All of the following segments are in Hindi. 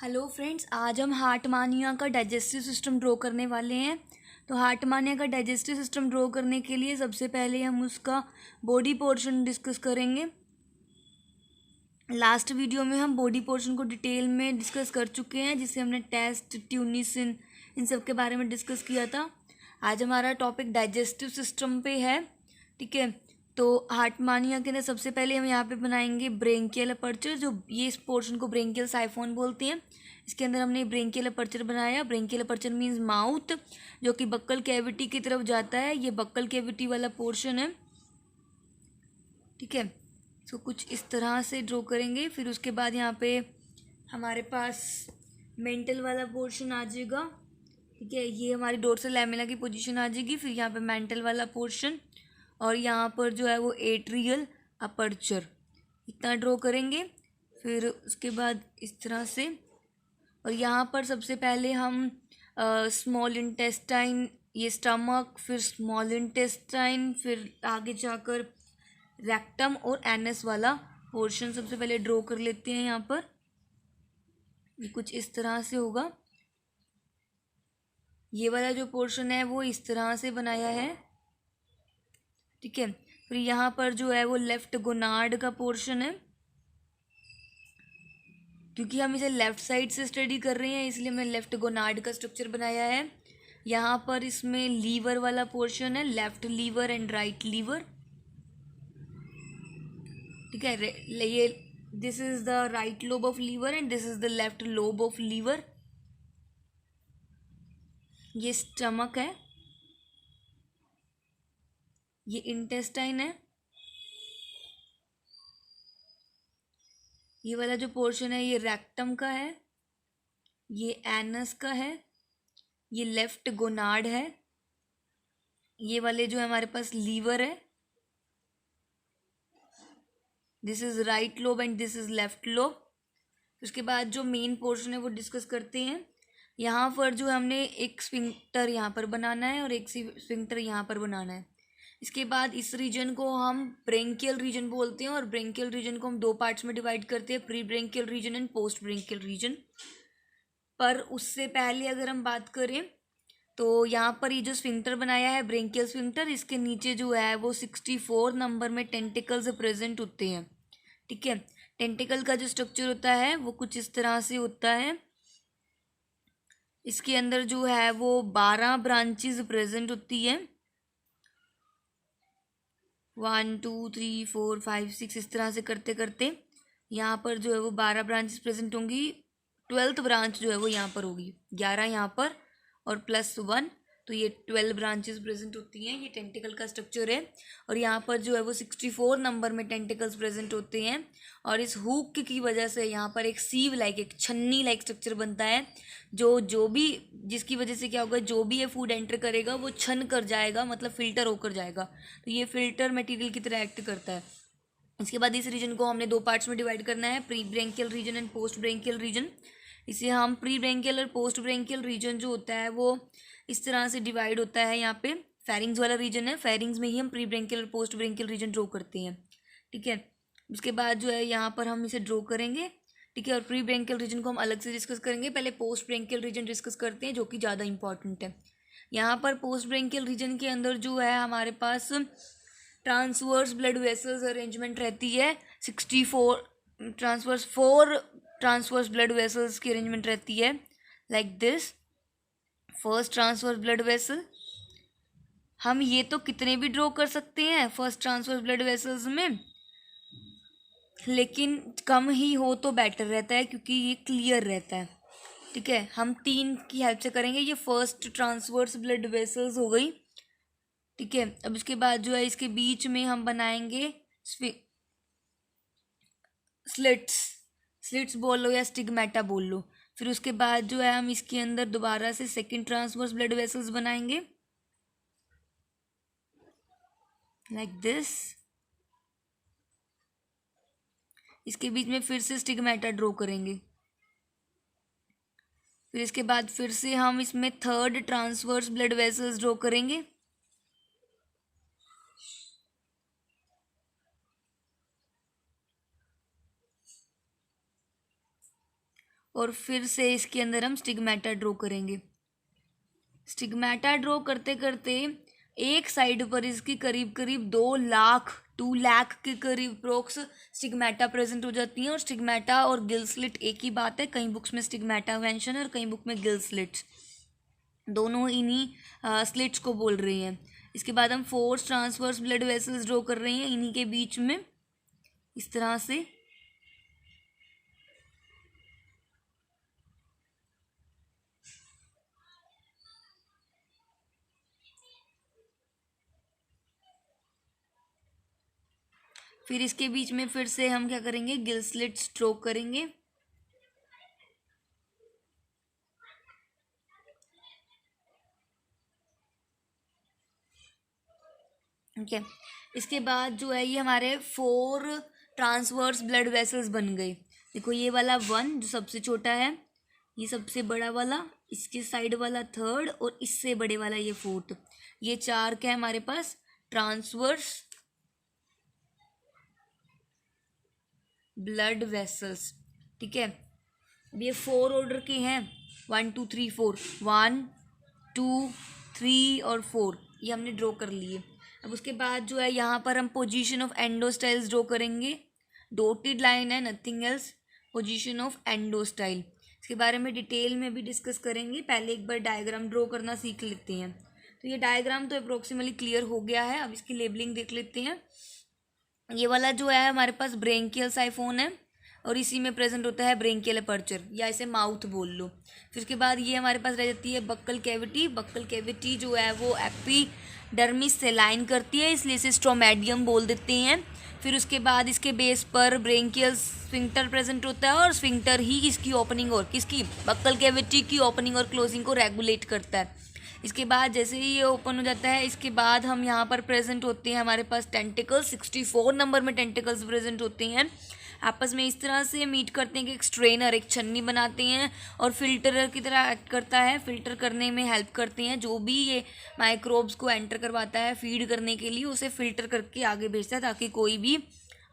हेलो फ्रेंड्स, आज हम हार्ट मानिया का डाइजेस्टिव सिस्टम ड्रॉ करने वाले हैं। तो हार्ट मानिया का डाइजेस्टिव सिस्टम ड्रॉ करने के लिए सबसे पहले हम उसका बॉडी पोर्शन डिस्कस करेंगे। लास्ट वीडियो में हम बॉडी पोर्शन को डिटेल में डिस्कस कर चुके हैं, जिसे हमने टेस्ट, ट्यूनिसिन, इन सब के बारे में डिस्कस किया था। आज हमारा टॉपिक डाइजेस्टिव सिस्टम पे है। ठीक है, तो हार्ट मानिया के अंदर सबसे पहले हम यहाँ पे बनाएंगे ब्रेंकियल अपर्चर, जो ये इस पोर्शन को ब्रेंकियल साइफोन बोलते हैं। इसके अंदर हमने ब्रेंकियल अपर्चर बनाया। ब्रेंकियल अपर्चर मीन्स माउथ, जो कि बक्कल कैविटी की तरफ जाता है। ये बक्कल कैविटी वाला पोर्शन है। ठीक है, इसको कुछ इस तरह से ड्रॉ करेंगे। फिर उसके बाद यहाँ पे हमारे पास मेंटल वाला पोर्शन आ जाएगा। ठीक है, ये हमारी डोर्सल लैमेला की पोजीशन आ जाएगी। फिर यहाँ पे मेंटल वाला पोर्शन, और यहाँ पर जो है वो एट्रियल अपर्चर, इतना ड्रॉ करेंगे। फिर उसके बाद इस तरह से, और यहाँ पर सबसे पहले हम स्मॉल इंटेस्टाइन, ये स्टमक, फिर स्मॉल इंटेस्टाइन, फिर आगे जाकर रेक्टम और एनस वाला पोर्शन सबसे पहले ड्रॉ कर लेते हैं। यहाँ पर ये कुछ इस तरह से होगा। ये वाला जो पोर्शन है वो इस तरह से बनाया है। ठीक है, फिर यहाँ पर जो है वो लेफ्ट गोनाड का पोर्शन है। क्योंकि हम इसे लेफ्ट साइड से स्टडी कर रहे हैं, इसलिए हमने लेफ्ट गोनाड का स्ट्रक्चर बनाया है। यहाँ पर इसमें लीवर वाला पोर्शन है, left liver and right liver. ठीक है, ये this is the right lobe of liver and this is the left lobe of liver. ये स्टमक है, ये इंटेस्टाइन है। ये वाला जो पोर्शन है ये रेक्टम का है, ये एनस का है, ये लेफ्ट गोनाड है। ये वाले जो है हमारे पास लीवर है, this is right lobe and this is left lobe. उसके बाद जो मेन पोर्शन है वो डिस्कस करते हैं। यहाँ पर जो हमने एक स्फिंक्टर यहाँ पर बनाना है और एक स्फिंक्टर यहाँ पर बनाना है। इसके बाद इस रीजन को हम ब्रेंकियल रीजन बोलते हैं, और ब्रेंकियल रीजन को हम दो पार्ट्स में डिवाइड करते हैं, pre branchial region and post branchial region. पर उससे पहले अगर हम बात करें तो यहाँ पर ये जो स्फिंक्टर बनाया है ब्रेंकियल स्फिंक्टर, इसके नीचे जो है वो 64 नंबर में टेंटिकल्स प्रेजेंट होते हैं। ठीक है, टेंटिकल का जो स्ट्रक्चर होता है वो कुछ इस तरह से होता है। इसके अंदर जो है वो 12 ब्रांचेस प्रेजेंट होती है, 1 2 3 4 5 6, इस तरह से करते करते यहाँ पर जो है वो 12 ब्रांचेस प्रेजेंट होंगी। 12th ब्रांच जो है वो यहाँ पर होगी, 11 यहाँ पर और +1, तो ये 12 ब्रांचेस प्रेजेंट होती हैं। ये टेंटिकल का स्ट्रक्चर है, और यहाँ पर जो है वो 64 नंबर में टेंटिकल्स प्रेजेंट होते हैं। और इस हुक की वजह से यहाँ पर एक सीव लाइक, एक छन्नी लाइक स्ट्रक्चर बनता है, जो भी जिसकी वजह से क्या होगा, जो भी ये फूड एंटर करेगा वो छन कर जाएगा, मतलब फिल्टर होकर जाएगा। तो ये फिल्टर मटेरियल की तरह एक्ट करता है। इसके बाद इस रीजन को हमने दो पार्ट्स में डिवाइड करना है, pre branchial region and post branchial region. इसे हम प्री ब्रेंकियल और पोस्ट ब्रेंकियल रीजन जो होता है वो इस तरह से डिवाइड होता है। यहाँ पे फेरिंग्स वाला रीजन है, फेरिंग्स में ही हम प्री ब्रेंकियल और पोस्ट ब्रेंकियल रीजन ड्रॉ करते हैं। ठीक है, उसके बाद जो है यहाँ पर हम इसे ड्रॉ करेंगे। ठीक है, और प्री ब्रेंकियल रीजन को हम अलग से डिस्कस करेंगे। पहले पोस्ट ब्रेंकियल रीजन डिस्कस करते हैं, जो कि ज़्यादा इंपॉर्टेंट है। यहाँ पर पोस्ट ब्रेंकियल रीजन के अंदर जो है हमारे पास ट्रांसवर्स ब्लड वेसल्स अरेंजमेंट रहती है। 64 ट्रांसवर्स ब्लड वेसल्स की अरेंजमेंट रहती है, like this. First transverse blood vessel, हम ये तो कितने भी ड्रॉ कर सकते हैं फर्स्ट ट्रांसवर्स ब्लड वेसल्स में, लेकिन कम ही हो तो बेटर रहता है, क्योंकि ये क्लियर रहता है। ठीक है, हम 3 की हेल्प से करेंगे। ये फर्स्ट ट्रांसवर्स ब्लड वेसल्स हो गई। ठीक है, अब इसके बाद जो है इसके बीच में हम बनाएंगे स्लिट्स बोल लो या स्टिग्मेटा बोल लो। फिर उसके बाद जो है हम इसके अंदर दोबारा से सेकंड ट्रांसवर्स ब्लड वेसल्स बनाएंगे, लाइक दिस। इसके बीच में फिर से स्टिग्मेटा ड्रॉ करेंगे। फिर इसके बाद फिर से हम इसमें third transverse blood vessels draw करेंगे। और फिर से इसके अंदर हम स्टिग्मेटा ड्रॉ करेंगे। स्टिग्मेटा ड्रॉ करते करते एक साइड पर इसकी करीब करीब 2 लाख के करीब प्रोक्स स्टिग्मेटा प्रेजेंट हो जाती हैं। और स्टिग्मेटा और गिल स्लिट एक ही बात है, कई बुक्स में स्टिग्मेटा मेंशन है और कई बुक में गिल स्लिट्स, दोनों इन्हीं स्लिट्स को बोल रही हैं। इसके बाद हम 4 ट्रांसवर्स ब्लड वेसल्स ड्रॉ कर रहे हैं इन्हीं के बीच में, इस तरह से। फिर इसके बीच में फिर से हम क्या करेंगे, गिल स्लिट स्ट्रोक करेंगे। ठीक है, इसके बाद जो है ये हमारे 4 ट्रांसवर्स ब्लड वेसल्स बन गए। देखो ये वाला 1 जो सबसे छोटा है, ये सबसे बड़ा वाला, इसके साइड वाला 3rd और इससे बड़े वाला ये 4th। ये 4 क्या है हमारे पास, ट्रांसवर्स ब्लड वेसल्स। ठीक है, ये 4 ऑर्डर के हैं, 1 2 3 4, 1 2 3 और 4, ये हमने ड्रॉ कर लिए। अब उसके बाद जो है यहाँ पर हम पोजीशन ऑफ एंडोस्टाइल्स ड्रॉ करेंगे। डॉटेड लाइन है, nothing else, position of endostyle. इसके बारे में डिटेल में भी डिस्कस करेंगे, पहले एक बार डायग्राम ड्रॉ करना सीख लेते हैं। तो ये डायग्राम तो अप्रोक्सीमेटली क्लियर हो गया है, अब इसकी लेबलिंग देख लेते हैं। ये वाला जो है हमारे पास ब्रेंकियल साइफोन है और इसी में प्रेजेंट होता है ब्रेंकियल अपर्चर, या इसे माउथ बोल लो। फिर उसके बाद ये हमारे पास रह जाती है बक्कल कैविटी। बक्कल कैविटी जो है वो एपिडर्मिस से लाइन करती है, इसलिए इसे स्ट्रोमेडियम बोल देते हैं। फिर उसके बाद इसके बेस पर ब्रेंकियल स्फिंक्टर प्रेजेंट होता है और स्फिंक्टर ही इसकी ओपनिंग और किसकी, बक्कल कैविटी की ओपनिंग और क्लोजिंग को रेगुलेट करता है। इसके बाद जैसे ही ये ओपन हो जाता है, इसके बाद हम यहाँ पर प्रेजेंट होते हैं हमारे पास टेंटिकल्स, 64 नंबर में टेंटिकल्स प्रेजेंट होते हैं। आपस में इस तरह से मीट करते हैं कि एक स्ट्रेनर, एक छन्नी बनाते हैं और फिल्टर की तरह एक्ट करता है, फिल्टर करने में हेल्प करते हैं। जो भी ये माइक्रोब्स को एंटर करवाता है फीड करने के लिए, उसे फिल्टर करके आगे भेजता है ताकि कोई भी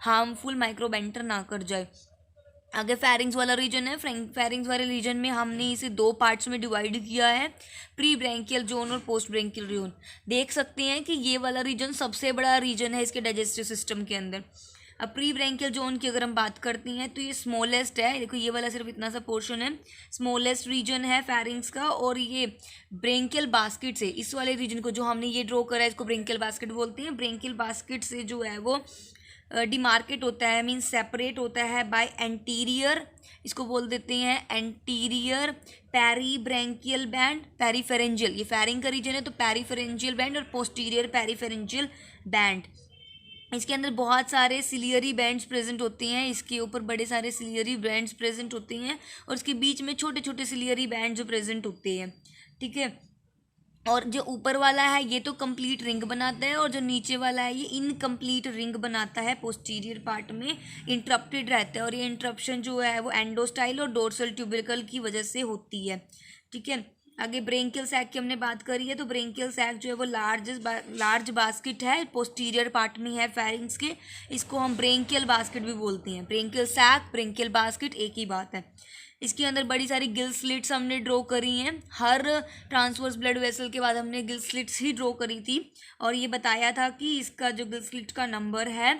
हार्मफुल माइक्रोब एंटर ना कर जाए। आगे फेरिंग्स वाला रीजन है। फेरिंग्स वाले रीजन में हमने इसे 2 पार्ट्स में डिवाइड किया है, प्री ब्रेंकियल जोन और पोस्ट ब्रेंकियल जोन। देख सकते हैं कि ये वाला रीजन सबसे बड़ा रीजन है इसके डाइजेस्टिव सिस्टम के अंदर। अब प्री ब्रेंकियल जोन की अगर हम बात करते हैं तो ये स्मॉलेस्ट है। देखो ये वाला सिर्फ इतना सा पोर्शन है, स्मॉलेस्ट रीजन है फेरिंग्स का। और ये ब्रेंकियल बास्केट से, इस वाले रीजन को जो हमने ये ड्रॉ करा है इसको ब्रेंकियल बास्केट बोलते हैं। ब्रेंकियल बास्केट से जो है वो डिमार्केट होता है, मीन्स सेपरेट होता है बाय एंटीरियर, इसको बोल देते हैं एंटीरियर पेरीब्रेंकियल बैंड, पेरीफेरेंजियल, ये फेरिंग का रीजन है तो पेरीफेरेंजियल बैंड, और पोस्टीरियर पेरीफेरेंजियल बैंड। इसके अंदर बहुत सारे सिलियरी बैंड्स प्रेजेंट होते हैं, इसके ऊपर बड़े सारे सिलियरी बैंड्स प्रेजेंट होते हैं और इसके बीच में छोटे छोटे सिलियरी बैंड जो प्रेजेंट होते हैं। ठीक है, और जो ऊपर वाला है ये तो कंप्लीट रिंग बनाता है और जो नीचे वाला है ये इनकम्प्लीट रिंग बनाता है, पोस्टीरियर पार्ट में इंटरप्टेड रहता है। और ये इंटरप्शन जो है वो एंडोस्टाइल और डोर्सल ट्यूबिकल की वजह से होती है। ठीक है, आगे ब्रेंकियल सैक की हमने बात करी है, तो ब्रेंकियल सैक जो है वो लार्ज बास्केट है, पोस्टीरियर पार्ट में है फेरिंग्स के, इसको हम ब्रेंकियल बास्केट भी बोलते हैं। ब्रेंकियल सैक, ब्रेंकियल बास्केट एक ही बात है। इसके अंदर बड़ी सारी गिल स्लिट्स हमने ड्रॉ करी हैं, हर ट्रांसवर्स ब्लड वेसल के बाद हमने गिल स्लिट्स ही ड्रॉ करी थी और ये बताया था कि इसका जो गिल स्लिट का नंबर है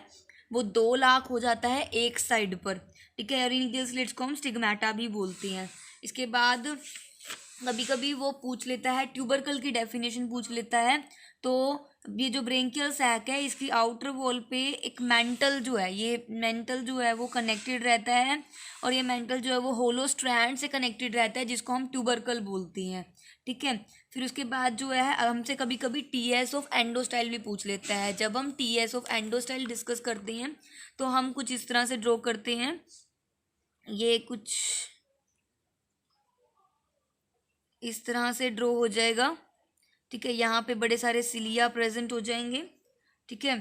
वो 2 लाख हो जाता है एक साइड पर। ठीक है, और इन गिल स्लिट्स को हम स्टिग्मेटा भी बोलते हैं। इसके बाद कभी कभी वो पूछ लेता है, ट्यूबरकल की डेफिनेशन पूछ लेता है, तो ये जो ब्रेंकियल सैक है इसकी आउटर वॉल पे एक मेंटल जो है, ये मेंटल जो है वो कनेक्टेड रहता है और ये मेंटल जो है वो होलो स्ट्रैंड से कनेक्टेड रहता है जिसको हम ट्यूबरकल बोलते हैं। ठीक है, फिर उसके बाद जो है हमसे कभी कभी टीएस ऑफ एंडोस्टाइल भी पूछ लेता है। जब हम टीएस ऑफ एंडोस्टाइल डिस्कस करते हैं तो हम कुछ इस तरह से ड्रॉ करते हैं, ये कुछ इस तरह से ड्रॉ हो जाएगा। ठीक है, यहाँ पे बड़े सारे सिलिया प्रेजेंट हो जाएंगे। ठीक है,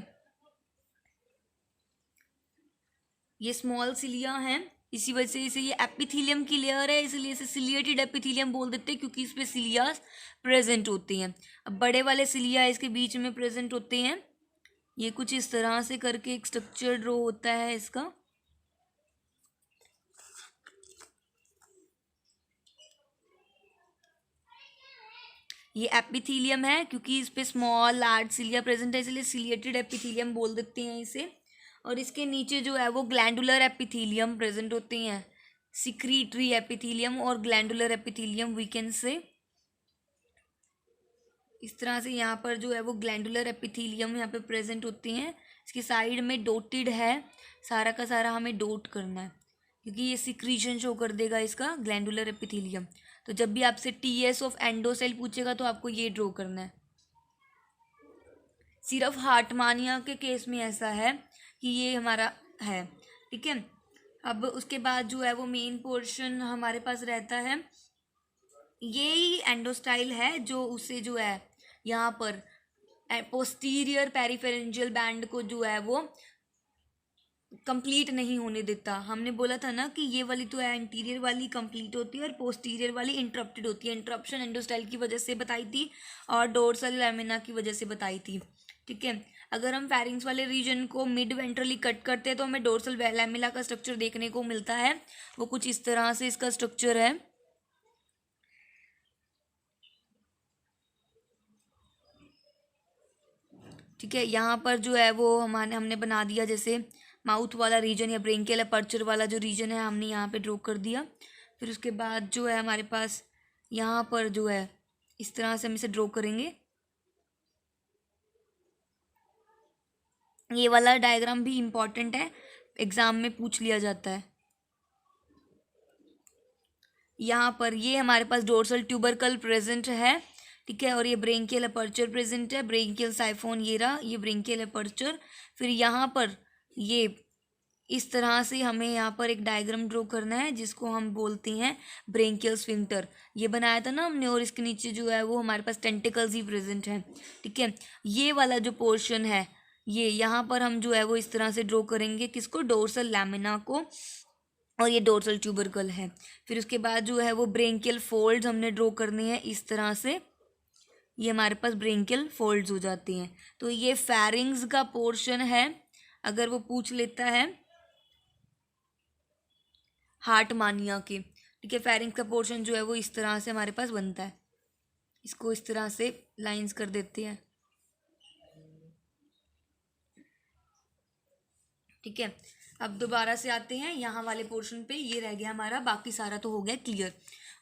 ये स्मॉल सिलिया हैं, इसी वजह से इसे ये एपिथीलियम की लेयर है, इसलिए इसे सिलिएटेड एपिथीलियम बोल देते हैं क्योंकि इस पे सिलिया प्रेजेंट होती हैं। अब बड़े वाले सिलिया इसके बीच में प्रेजेंट होते हैं, ये कुछ इस तरह से करके एक स्ट्रक्चर ड्रॉ होता है इसका। ये एपिथीलियम है, क्योंकि इस पे स्मॉल लार्ज सिलिया प्रेजेंट है इसलिए सिलिएटेड एपिथीलियम बोल देते हैं इसे। और इसके नीचे जो है वो ग्लैंडुलर एपिथीलियम प्रेजेंट होते हैं, सिक्रीटरी एपिथीलियम और glandular epithelium we can say. इस तरह से यहाँ पर जो है वो ग्लैंडुलर एपिथीलियम यहाँ पे प्रेजेंट होते हैं। इसकी साइड में डोटेड है, सारा का सारा हमें डोट करना है क्योंकि ये सिक्रीशन शो कर देगा इसका ग्लैंडुलर एपिथीलियम। तो जब भी आपसे टीएस ऑफ एंडोसेल पूछेगा तो आपको ये ड्रॉ करना है। सिर्फ हार्टमानिया के केस में ऐसा है कि ये हमारा है, ठीक है। अब उसके बाद जो है वो मेन पोर्शन हमारे पास रहता है, ये ही एंडोस्टाइल है जो उसे जो है यहाँ पर पोस्टीरियर पेरिफेरेंजियल बैंड को जो है वो कंप्लीट नहीं होने देता। हमने बोला था ना कि ये वाली तो है एंटीरियर वाली कंप्लीट होती है और पोस्टीरियर वाली इंटरप्टेड होती है। इंटरप्शन एंडोस्टाइल की वजह से बताई थी और डोर्सल लैमिना की वजह से बताई थी, ठीक है। अगर हम फेरिंग्स वाले रीजन को मिड वेंट्रली कट करते हैं तो हमें डोर्सल लैमिना का स्ट्रक्चर देखने को मिलता है, वो कुछ इस तरह से इसका स्ट्रक्चर है, ठीक है। यहाँ पर जो है वो हमने बना दिया जैसे माउथ वाला रीजन या ब्रेंकियल अपर्चर वाला जो रीजन है हमने यहाँ पे ड्रॉ कर दिया। फिर उसके बाद जो है हमारे पास यहाँ पर जो है इस तरह से हम इसे ड्रॉ करेंगे। ये वाला डायग्राम भी इम्पॉर्टेंट है, एग्जाम में पूछ लिया जाता है। यहाँ पर ये हमारे पास डोर्सल ट्यूबरकल प्रेजेंट है, ठीक है, और ये ब्रेंकियल अपर्चर प्रेजेंट है, ब्रेंकियल साइफोन ये रहा, ये ब्रेंकियल अपर्चर। फिर यहाँ पर ये इस तरह से हमें यहाँ पर एक डायग्राम ड्रॉ करना है जिसको हम बोलते हैं ब्रेंकियल स्फिंक्टर। ये बनाया था ना हमने, और इसके नीचे जो है वो हमारे पास टेंटिकल्स ही प्रेजेंट हैं, ठीक है। ये वाला जो पोर्शन है ये यहाँ पर हम जो है वो इस तरह से ड्रॉ करेंगे, किसको, डोर्सल लैमिना को, और ये डोर्सल ट्यूबरकल है। फिर उसके बाद जो है वो ब्रेंकियल फोल्ड्स हमने ड्रॉ करने हैं इस तरह से, ये हमारे पास ब्रेंकियल फोल्ड्स हो जाते हैं। तो ये फेरिंग्स का पोर्शन है, अगर वो पूछ लेता है हार्टमानिया के, ठीक है। फेरिंग्स का पोर्शन जो है वो इस तरह से हमारे पास बनता है, इसको इस तरह से लाइंस कर देते हैं, ठीक है। अब दोबारा से आते हैं यहाँ वाले पोर्शन पे, ये रह गया हमारा, बाकी सारा तो हो गया क्लियर।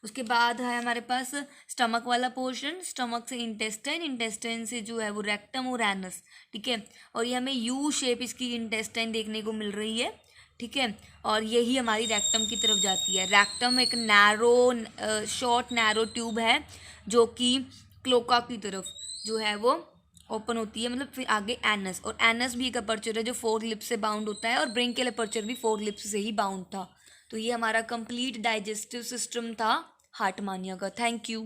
उसके बाद है हमारे पास स्टमक वाला पोर्शन, स्टमक से इंटेस्टाइन, इंटेस्टाइन से जो है वो रेक्टम और एनस, ठीक है। और ये हमें यू शेप इसकी इंटेस्टाइन देखने को मिल रही है, ठीक है। और यही हमारी रेक्टम की तरफ जाती है। रेक्टम एक नैरो शॉर्ट नैरो ट्यूब है जो कि क्लोका की तरफ जो है वो ओपन होती है, मतलब फिर आगे एनस, और एनस भी एक अपर्चर है जो 4 लिप्स से बाउंड होता है, और ब्रेंकियल अपर्चर भी 4 लिप्स से ही बाउंड था। तो ये हमारा कंप्लीट डाइजेस्टिव सिस्टम था हार्टमानिया का। Thank you.